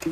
Yes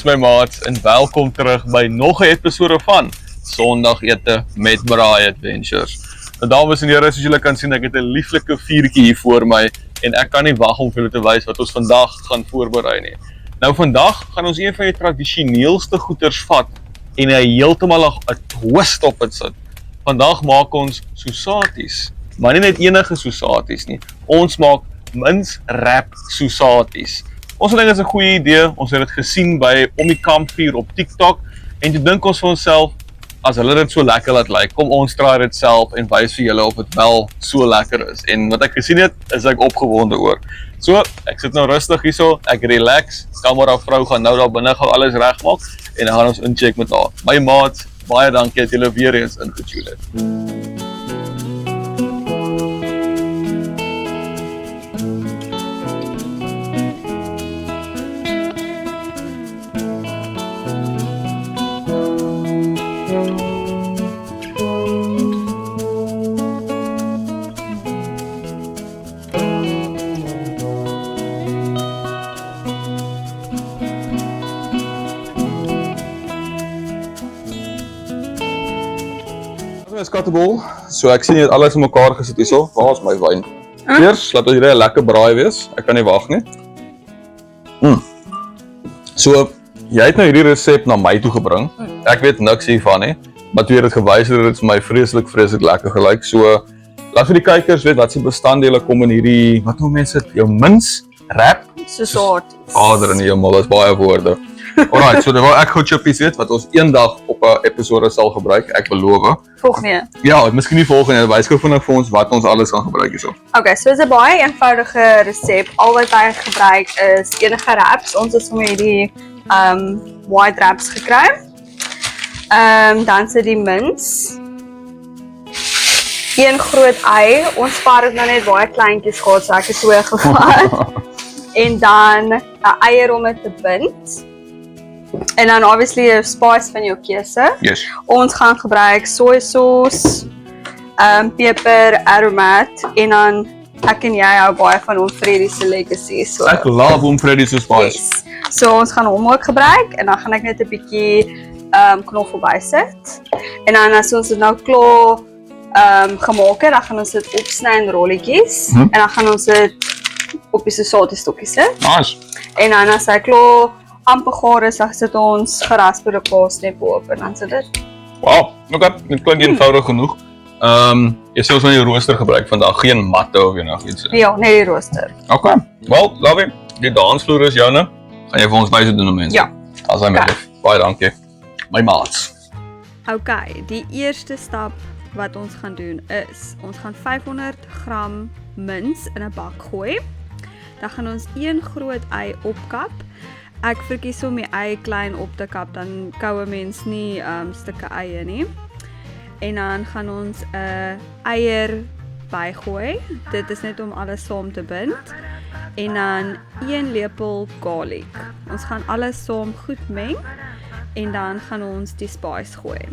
my maats en welkom terug by nog 'n episode van Sondagete met Braai Adventures. Nou dames en here, soos julle kan sien, ek het 'n lieflike vuurtjie hier voor my en ek kan nie wag om vir julle te wys wat ons vandag gaan voorberei nie. Nou vandag gaan ons een van die tradisioneelste goeders vat en hy heeltemal 'n twist op dit sit. Vandag maak ons sosaties, maar nie net enige sosaties nie. Ons maak mince-wrap sosaties. Ons dink dit is 'n goeie idee, ons het dit gesien by Om die Kampvuur op TikTok en toe dink ons vir onsself, as hulle dit so lekker laat lyk, kom ons try dit self en wys vir julle of dit wel so lekker is. En wat ek gesien het, is ek opgewonde oor. So, ek sit nou rustig hierso, ek relax, kameravrou gaan nou daar binne gou alles regmaak en dan gaan ons incheck met haar. My maat, baie dankie dat julle weer eens ingetune het. Skattebol, so ek sien jy het alles in mekaar gesit hierso. Waar is my wyn? Eers, laat ons hierdie 'n lekker braai wees. Ek kan nie wag nie. So, jy het nou hierdie resep na my toe gebring. Ek weet niks hiervan nie, maar toe jy dit gewys het, het dit vir my vreeslik lekker gelyk. So, laat vir die kykers weet wat se bestanddele kom in hierdie, wat noem mense dit? Jou mince-wrap? Sosaties. Vader in die hemel, dit is baie woorde. Alright, so terwyl ek gou chippies weet, wat ons eendag op 'n episode sal gebruik, ek beloof. Volgende. Ja, miskien nie volgende, wys gou vinnig vir ons wat ons alles gaan gebruik hierso. Okay, so is 'n baie eenvoudige resep. Al wat hy gebruik is enige wraps. Ons het sommer hierdie white wraps gekry. Dan sit die mince. Een groot ei. Ons spaar dit nou net baie kleintjies gehad, so ek het twee gevat. En dan 'n eier om dit te bind. En dan obviously 'n spice van jou keuse. Yes. Ons gaan gebruik sojasaus, peper, aromat en dan ek en jy hou baie van Freddy se legacy. So Ek love Freddy se spice. yes. So ons gaan hom ook gebruik en dan gaan ek net 'n bietjie knoffel bysit. En dan as ons dit nou klaar gemaak het, dan gaan ons dit opsny in rolletjies en dan gaan ons dit op die sosaatiestokkies sit. Nice. En dan as hy klaar amper gaar is, dan sit ons gerasperde paasnip op en dan sit dit. Wow, okay, dit klink eenvoudig genoeg. Jy sê ons gaan die rooster gebruik vandag, geen matte of enigiets. Ja, net die rooster. Okay, well, Lovie, die dansvloer is joune. Gaan jy vir ons wys hoe doen mense? Ja. As hy met het. Baie dankie. My maats. Okay, die eerste stap wat ons gaan doen is, ons gaan 500 gram mince in 'n bak gooi. Dan gaan ons een groot ei opkap. Ek verkies om die ei klein op te kap, dan koue mens nie stukke eie nie. En dan gaan ons 'n eier bygooi. Dit is net om alles saam te bind. En dan 1 lepel garlic. Ons gaan alles saam goed meng en dan gaan ons die spice gooi.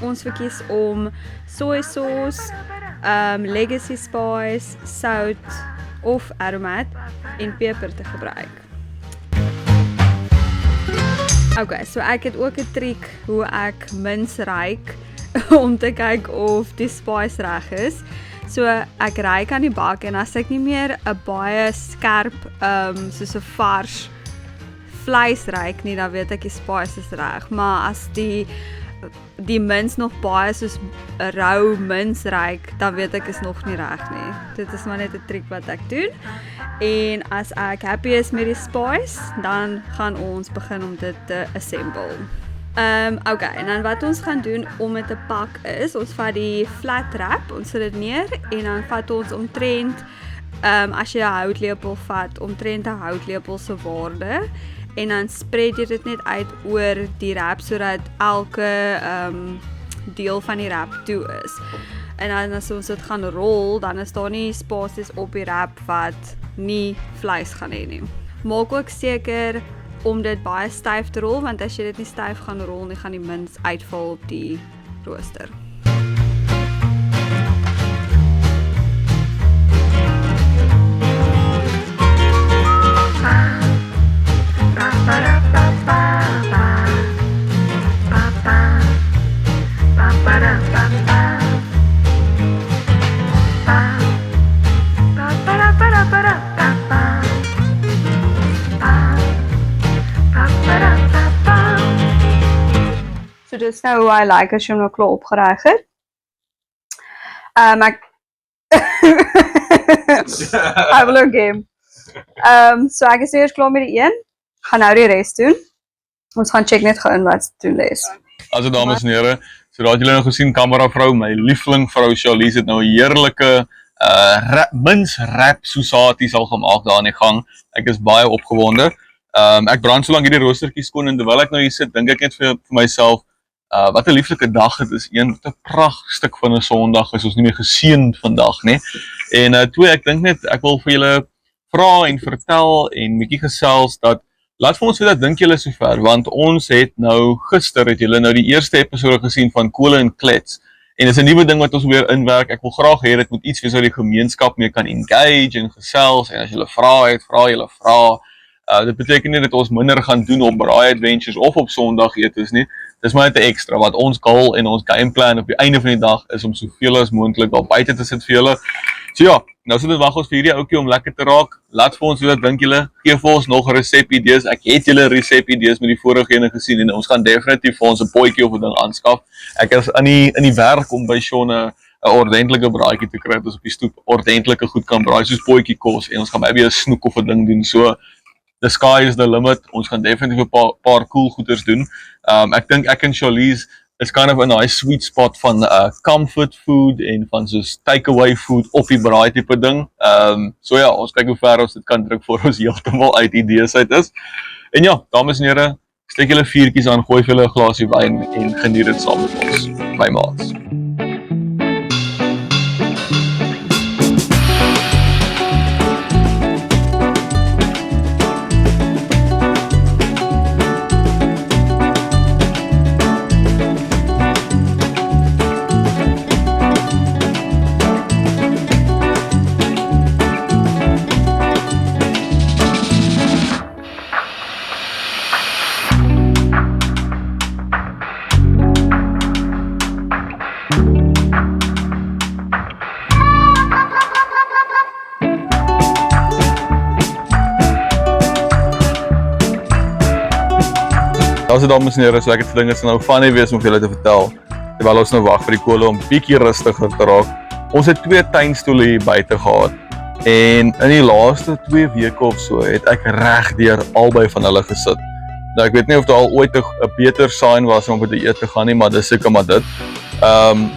Ons verkies om sojasaus, legacy spice, sout of aromat en peper te gebruik. Okay, so ek het ook 'n triek hoe ek mince ruik om te kyk of die spice reg is. So ek ruik aan die bak en as ek nie meer 'n baie skerp soos 'n vars vleis ruik nie, dan weet ek die spice is reg. Maar as die mince nog baie soos 'n rou mince ruik, dan weet ek is nog nie reg nie. Dit is maar net 'n triek wat ek doen. En as ek happy is met die spice, dan gaan ons begin om dit te assemble. Okay, en dan wat ons gaan doen om dit te pak is, ons vat die flat wrap, ons sit dit neer en dan vat ons omtrent, as jy 'n houtlepel vat, omtrent 'n houtlepel se waarde en dan spread jy dit net uit oor die wrap sodat elke deel van die wrap toe is. En dan as ons dit gaan rol, dan is daar nie spasies op die wrap wat nie vleis gaan hê nie. Maak ook seker om dit baie styf te rol, want as jy dit nie styf gaan rol nie, gaan die mince uitval op die rooster. So dis nou hoe hy lyk as jy hom nou klaar opgereg het. Ek I will game. So ek is eers klaar met die een, gaan nou die res doen. Ons gaan check net gou in wat te doen is. Also dames en here, so daar het julle nou gesien kameravrou, my liefling vrou Charlize het nou 'n heerlike mins rap sosaties al gemaak daar in die gang. Ek is baie opgewonde. Ek brand so lank hierdie roostertjies skoon en terwyl ek nou hier sit, dink ek net vir myself, wat 'n lieflike dag het is. Een, wat 'n pragtstuk van 'n Sondag is, ons nie meer geseënd vandag nie. En twee, ek dink net ek wil vir julle vra en vertel en bietjie gesels dat laat vir ons weet, dink julle sover, want ons het nou gister het julle nou die eerste episode gesien van Kole en Klets. En dit is 'n nuwe ding wat ons weer inwerk. Ek wil graag hê dit moet iets wees wat die gemeenskap mee kan engage en gesels en as julle vra het, vra julle vra. Dit beteken nie dat ons minder gaan doen op Braai Adventures of op Sondag etes nie. Dis maar net 'n ekstra wat ons goal en ons gameplan op die einde van die dag is om soveel as moontlik daar buite te sit vir julle. So ja, nou sit dit wag ons vir hierdie ouetjie om lekker te raak. Laat vir ons weet, dink julle, gee vir ons nog resep-idees. Ek het julle resep-idees met die vorige ene gesien en ons gaan definitief vir ons 'n potjie of 'n ding aanskaf. Ek is in die werk om by Sean 'n ordentlike braaitjie te kry, dat ons op die stoep ordentlike goed kan braai soos potjie kos en ons gaan maybe 'n snoek of 'n ding doen. So the sky is the limit. Ons gaan definitief 'n paar cool goeders doen. Ek dink ek en Charlize is kind of in daai sweet spot van comfort food en van soos takeaway food op die braai tipe ding. So ja, ons kyk hoe ver ons dit kan druk voor ons heeltemal uit idees uit is. En ja, dames en here, steek julle vuurtjies aan, gooi vir julle 'n glasie wyn en geniet dit saam met ons. My maats. Also dames en here, so ek het gedink dit sal nou funny wees om vir julle te vertel, terwyl ons nou wag vir die kole om bietjie rustiger te raak. Ons het 2 tuinstoele hier buite gehad en in die laaste 2 weke of so het ek regdeur albei van hulle gesit. Nou ek weet nie of daar al ooit 'n beter sign was om by die eet te gaan nie, maar dis seker maar dit.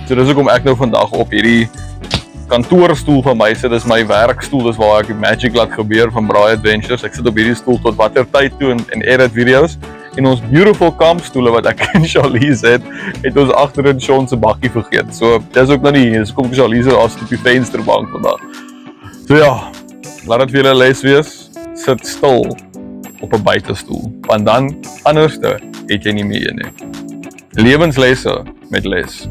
So dis hoekom ek nou vandag op hierdie kantoorstoel van my sit. Dis my werkstoel, dis waar ek die magic laat gebeur van Braai Adventures. Ek sit op hierdie stoel tot watter tyd toe en edit video's. En ons beautiful kampstoele wat ek en Charlize het ons agter in Sean se bakkie vergeet. So dis ook nou nie, dis kom Charlize as op die vensterbank vandag. So ja, laat dit vir julle les wees. Sit stil op 'n buitestoel, want dan anderste het jy nie meer nie. Lewenslesse met les.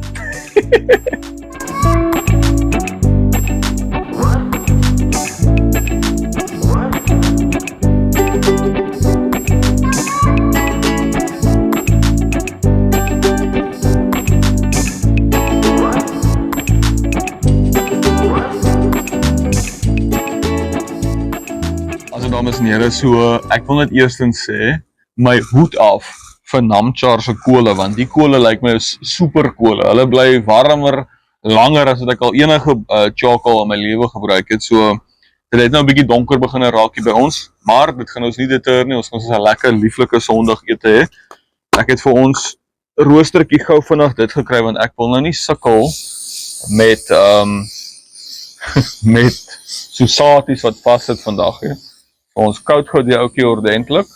Dames en here, so ek wil net eerstens sê, my hoed af vir Namchar se kole, want die kole lyk my is super kole. Hulle bly warmer, langer as wat ek al enige charcoal in my lewe gebruik het. So dit het nou 'n bietjie donker begin raak hier by ons, maar dit gaan ons nie deter nie. Ons gaan ons 'n lekker lieflike Sondag ete hê. Ek het vir ons roostertjie gou vinnig dit gekry want ek wil nou nie sukkel met met sosaties wat vassit vandag hè. Ons koud gou die ouetjie ordentlik.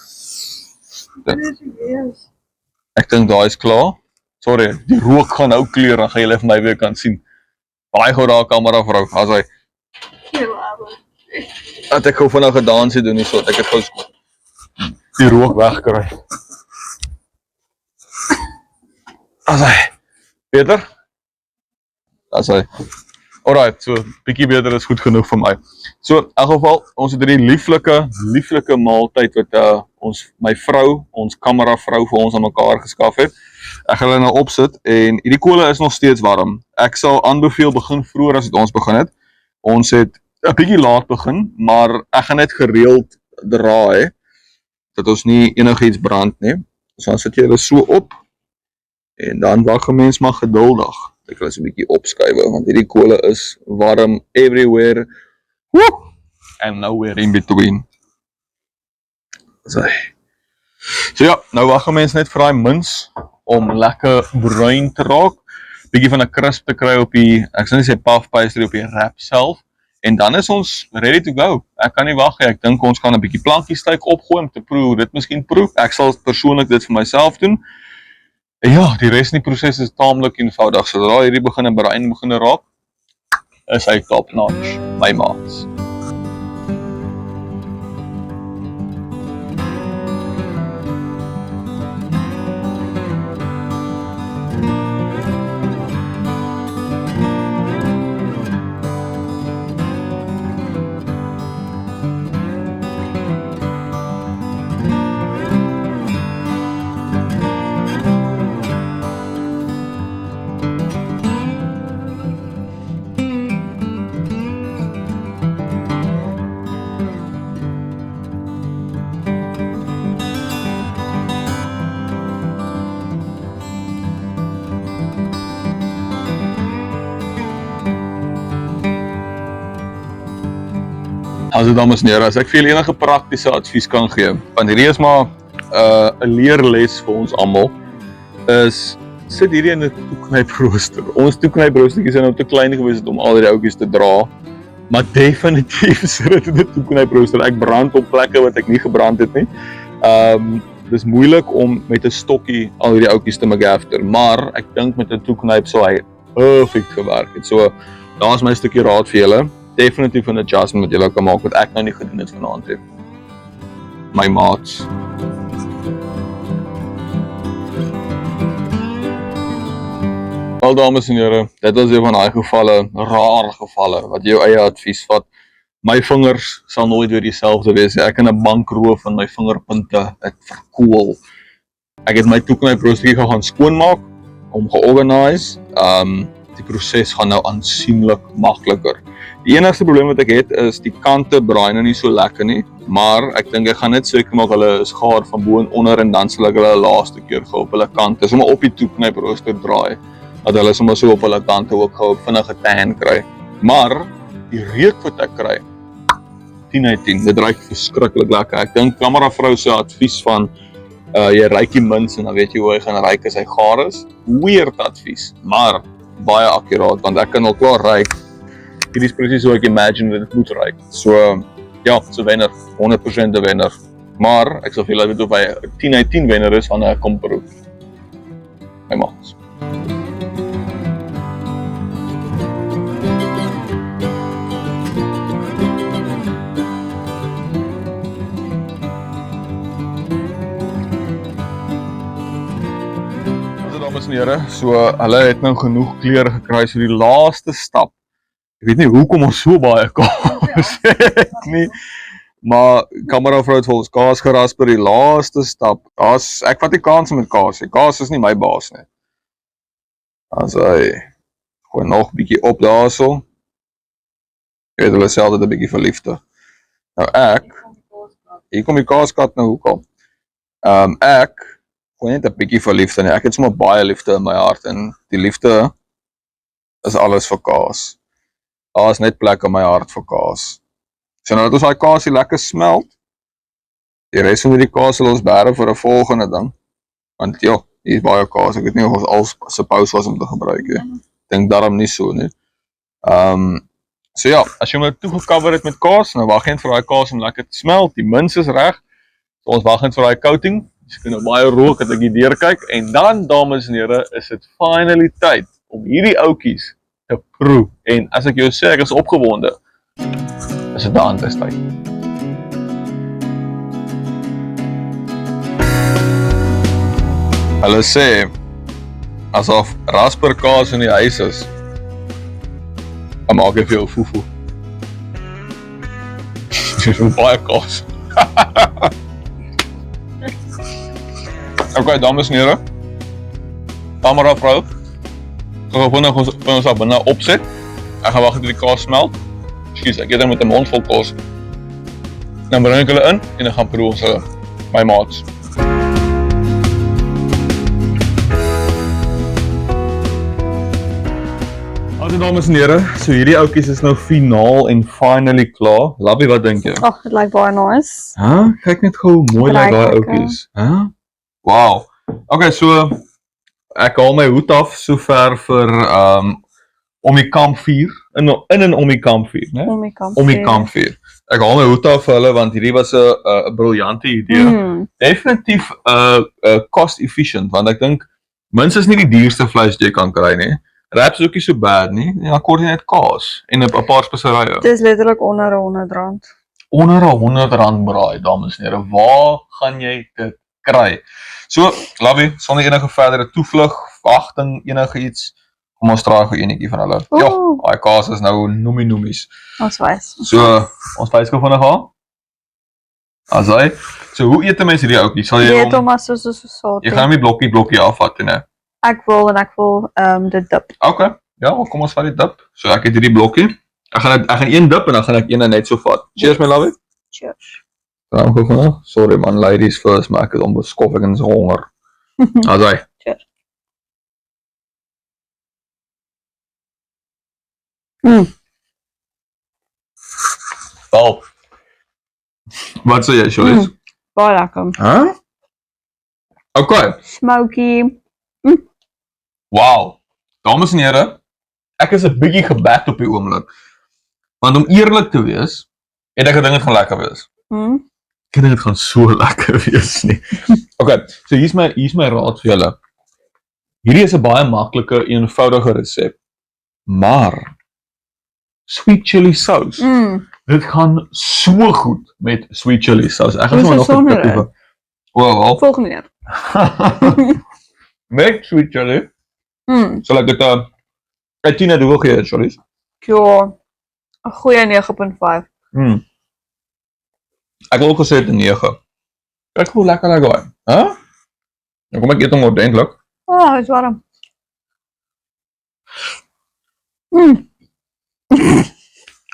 Ek dink daai is klaar. Sorry, die rook gaan nou kleur, dan gaan julle vir my weer kan sien. Baie gou daar kamera vrou, as hy. Dat ek gou vinnig 'n dansie doen hierso, ek het gou die rook wegkry. As hy. Beter? As hy. Alright, so bietjie beter is goed genoeg vir my. So, in elk geval, ons het hierdie lieflike maaltyd wat my vrou, ons kameravrou vir ons aan mekaar geskaf het. Ek gaan hulle nou opsit en hierdie kole is nog steeds warm. Ek sal aanbeveel begin vroeër as wat ons begin het. Ons het 'n bietjie laat begin, maar ek gaan net gereeld draai dat ons nie enigiets brand nie. So dan sit jy hulle so op En dan wag 'n mens maar geduldig. Ek kan so 'n bietjie opskuiwe, want hierdie kole is warm everywhere. Woo! And nowhere in between. So ja, nou wag 'n mens net vir daai mins om lekker bruin te raak. Bietjie van 'n crisp te kry op die, ek sal nie sê puff pastry op die wrap self. En dan is ons ready to go. Ek kan nie wag nie. Ek dink ons gaan 'n bietjie plankiestyk opgooi om te proe, dit miskien proef. Ek sal persoonlik dit vir myself doen. En ja, die res in die proses is taamlik eenvoudig. Sodra hierdie bruin begin raak, is hy top notch, my maats. Also dames en here, as ek vir julle enige praktiese advies kan gee, want hierdie is maar 'n leerles vir ons almal, is sit hierdie in 'n toeknyprooster. Ons toeknyproostertjies is nou te klein gewees om al die oudjies te dra, maar definitief sit dit in 'n toeknyprooster. Ek brand op plekke wat ek nie gebrand het nie. Dis moeilik om met 'n stokkie al hierdie oudjies te magafter, maar ek dink met 'n toeknyp sou hy perfek gewerk het. So daar's my stukkie raad vir julle. Definitief 'n adjustment wat julle kan maak wat ek nou nie gedoen het vanaand nie. My maats. Wel dames en here, dit was een van daai gevalle, rare gevalle wat jou eie advies vat. My vingers sal nooit weer dieselfde wees. Ek kan 'n bank roof van my vingerpunte, ek verkoel. Ek het my toeknyproostertjie gaan skoonmaak, om georganiseer. Die proses gaan nou aansienlik makliker. Die enigste probleem wat ek het is die kante braai nou nie so lekker nie, maar ek dink ek gaan net seker maak hulle is gaar van bo en onder en dan sal ek hulle laaste keer gou op hulle kante sommer op die toeknyprooster draai, dat hulle sommer so op hulle kante ook gou vinnige tan kry. Maar die reuk wat ek kry, 10 uit 10, dit ruik verskriklik lekker. Ek dink kameravrou se advies van jy ruik die mins en dan weet jy hoe hy gaan ruik as hy gaar is. Weird advies, maar baie akkuraat, want ek kan al klaar ruik. Hierdie is presies hoe ek imagine dat dit moet ruik. So, ja, so wenner, 100% 'n wenner. Maar, ek sal vir julle weet of hy 10 uit 10 wenner is wanneer ek kom proef. My maats. Dames en here, so hulle het nou genoeg kleure gekry, so die laaste stap. Ek weet nie hoekom ons so baie kaas het nie, maar kameravrou het vir ons kaas gerasper, die laaste stap. Ek vat die kans met kaas, die kaas is nie my baas nie. As hy gooi nog 'n bietjie op daarso. Jy weet hulle sê altyd 'n bietjie vir liefde. Nou hier kom die kaaskat nou hoekom. Ek gooi net 'n bietjie vir liefde nie. Ek het sommer baie liefde in my hart en die liefde is alles vir kaas. Daar is net plek in my hart vir kaas. So nou dat ons daai kaasie lekker smelt, die res van die kaas sal ons bære vir 'n volgende ding. Want ja, hier is baie kaas. Ek weet nie of ons al suppose was om te gebruik nie. Dink daarom nie so nie. So ja, as jy hom nou toegecover het met kaas, nou wag net vir daai kaas om lekker te smelt. Die mins is reg. So ons wag net vir daai coating. Jy kan nou baie rook dat ek hier deur kyk en dan dames en here, is dit finally tyd om hierdie ouetjies te proe. En as ek jou sê ek is opgewonde, is dit daan tyd. Hulle sê asof rasperkaas in die huis is, dan maak ek vir jou fufu. Dit is so baie kaas. Ok, dames en here, kameravrou, ek gaan vinnig ons daar binne opset. Ek gaan wag tot die kaas smelt. Ekskuus, ek eet dan met 'n mond vol kaas. Dan bring ek hulle in en dan gaan proe ons hulle, my maats. dames en here, so hierdie ouetjies is nou finaal en finally klaar. Lappie, wat dink jy? Ag, dit lyk baie nice. Kyk net hoe mooi lyk daai ouetjies. Wow. Okay, so ek haal my hoed af sover vir om die kampvuur, in en om die kampvuur, né? Om die kampvuur. Ek haal my hoed af vir hulle want hierdie was 'n briljante idee. Definitief cost efficient, want ek dink minstens nie die duurste vleis jy kan kry nie. Wraps is ook nie so bad nie. En dan kort jy net kaas en 'n paar speserye. Dit is letterlik onder R100. Onder R100 braai, dames en here. Waar gaan jy dit kry? So, Lawie, sonder enige verdere toevlug, wagting, enige iets, kom ons draai gou enetjie van hulle. Ja, daai kaas is nou noemies. Ons wys. So, ons wys gou vinnig aan. Asai. So, hoe eet 'n mens hierdie ouetjie? Sal jy hom as so salt. Jy gaan hom die blokkie afvat, né? Ek wil dit dip. Okay. Ja, kom ons vat die dip. So ek het hierdie blokkie. Ek gaan een dip en dan gaan ek een net so vat. Cheers my Lawie. Cheers. Dan gou van. Sorry man, ladies first, maar ek het onbeskof, ek is honger. Asai. Cheers. Wel. Wat sê jy, Joyce? Baie lekker. Okay. Smoky. Wow. Dames en here, ek is 'n bietjie gebak op die oomblik. Want om eerlik te wees, het ek gedink dit gaan lekker wees. Ek dink dit gaan so lekker wees nie. Okay, so hier's my raad vir julle. Hierdie is 'n baie maklike, eenvoudige resep. Maar sweet chili saus. Dit gaan so goed met sweet chili saus. Ek gaan nog 'n tipie. Wel. Volgende keer. Met sweet chili. Sal ek dit uit 10 uit hoeveel gee, Joyce? Ja, 'n goeie 9.5. Ek wil ook gesê dit 'n 9. Kyk hoe lekker hy gaan. Nou kom ek eet hom ordentlik. Dit is warm.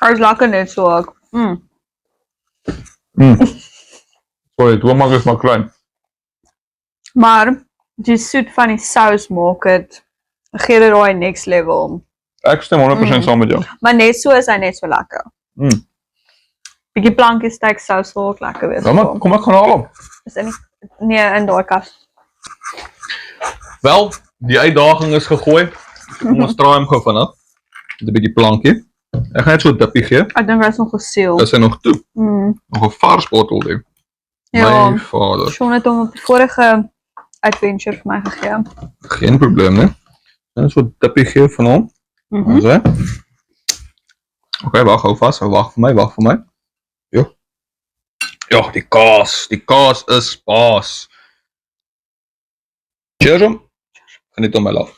Hy is lekker net so ook. Sorry, toe maak ek maar klein. Maar die soet van die saus maak dit gee dit daai next level. Ek stem 100% saam met jou. Maar net so is hy net so lekker. Bietjie plankie steak saus sal ook lekker wees. Ja, maar kom ek gaan haal hom. Is in daai kas. Wel, die uitdaging is gegooi. Kom ons draai hom gou vinnig. Met 'n bietjie plankie. Ek gaan net so 'n dippie gee. Ek dink hy is nog geseël. Is hy nog toe? Nog 'n vars bottel die. Ja. My vader. Sean het hom op die vorige adventure vir my gegee. Geen probleem, né? En so 'n dippie gee van hom. So. Okay, wag, hou vas. Wag vir my. Ja, die kaas is baas. Cheers hom. Geniet hom my love.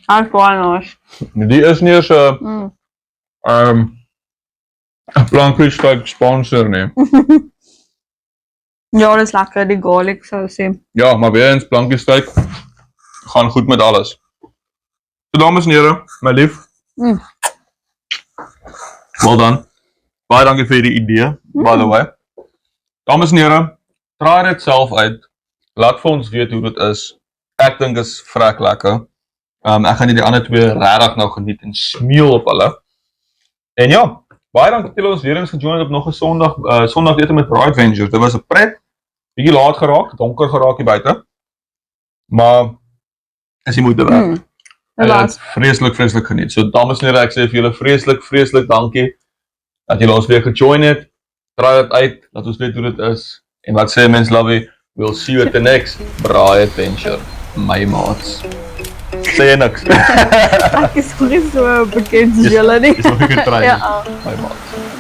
Hy is baie nice. Die is nie eens 'n plankie steak sponsor nie. Ja, dit is lekker, die garlic sausie. Ja, maar weer eens plankie steak gaan goed met alles. So dames en here, my lief. Well done. Baie dankie vir die idee, by the way. Dames en here, probeer dit self uit. Laat vir ons weet hoe dit is. Ek dink is vrek lekker. Ek gaan die ander twee regtig nou geniet en smeel op hulle. En ja, baie dankie dat julle ons weer eens gejoin het op nog 'n Sondag ete met Braai Adventures. Dit was 'n pret. Bietjie laat geraak, donker geraak hier buite. Maar is die moeite werd. Ek het vreeslik geniet. So dames en here, ek sê vir julle vreeslik dankie dat julle ons weer gejoin het. Draai dit uit, laat ons weet hoe dit is. En wat sê mens Lawie? We'll see you at the next Braai Adventure. My maats. Sê jy niks? Ek is nog nie so bekend as julle nie. Is nog nie getry. Ja. My maats.